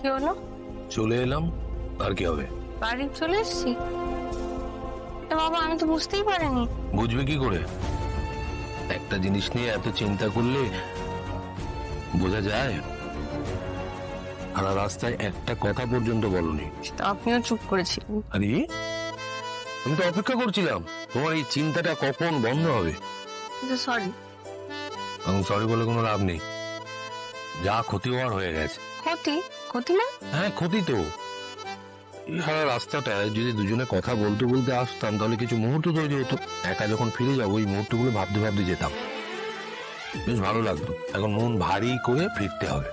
কি হলো? চলে এলাম, আর কি হবে? বাড়ি চলে এসছি? বাবা আমি তো বুঝতেই পারিনি। বুঝবে কি করে? একটা জিনিস নিয়ে এত চিন্তা করলে বোঝা যায়? আর রাস্তায় একটা কথা পর্যন্ত বলনি। আপনিও চুপ করেছিলেন। আরে আমি তো অপেক্ষা করছিলাম তোমার এই চিন্তাটা কখন বন্ধ হবে। কিন্তু সরি। এখন সরি বলে কোনো লাভ নেই, যা ক্ষতি হওয়ার হয়ে গেছে। ক্ষতি? ক্ষতি না? হ্যাঁ ক্ষতি তো। এই সারা রাস্তাটায় যদি দুজনে কথা বলতে বলতে আসতাম তাহলে কিছু মুহূর্ত তৈরি হতো। একা যখন ফিরে যাবো ওই মুহূর্তগুলো ভাবতে ভাবতে যেতাম, বেশ ভালো লাগতো। এখন মন ভারী করে ফিরতে হবে,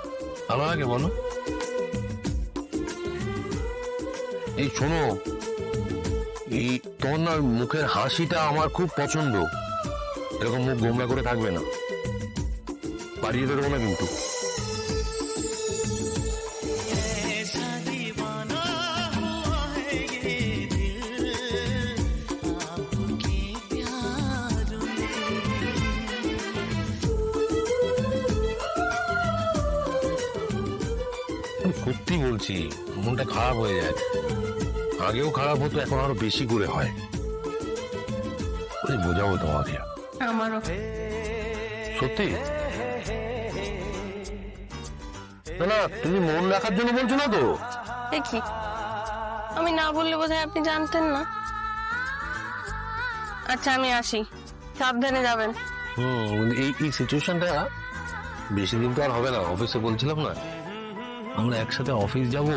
ভালো লাগে বলো? এই শোনো, এই তোমার না মুখের হাসিটা আমার খুব পছন্দ। এরকম মুখ গোমরা করে থাকবে না, বাড়িয়ে দেবো না কিন্তু। সত্যি বলছি, মনটা খারাপ হয়ে যায়। আগেও খারাপ হতো, এখন আরো বেশি করে হয়। বোঝাবো তোমাকে। আমারও। সত্যি না, না তুমি মন রাখার জন্য বলছো না তো? দেখি, আমি না বললে বোধহয় আপনি জানতেন না। আচ্ছা আমি আসি, সাবধানে যাবেন। এই সিচুয়েশনটা বেশি দিন তো আর হবে না। অফিসে বলছিলাম না, আমরা একসাথে অফিস যাব,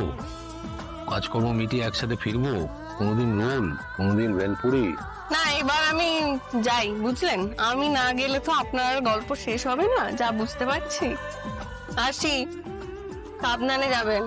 কাজকর্ম মিটিয়ে একসাথে ফিরবো। কোনোদিন রোল, কোনোদিন ভেলপুরি। না এবার আমি যাই, বুঝলেন? আমি না গেলে তো আপনার গল্প শেষ হবে না, যা বুঝতে পারছি। আসি, সাবধানে যাবেন।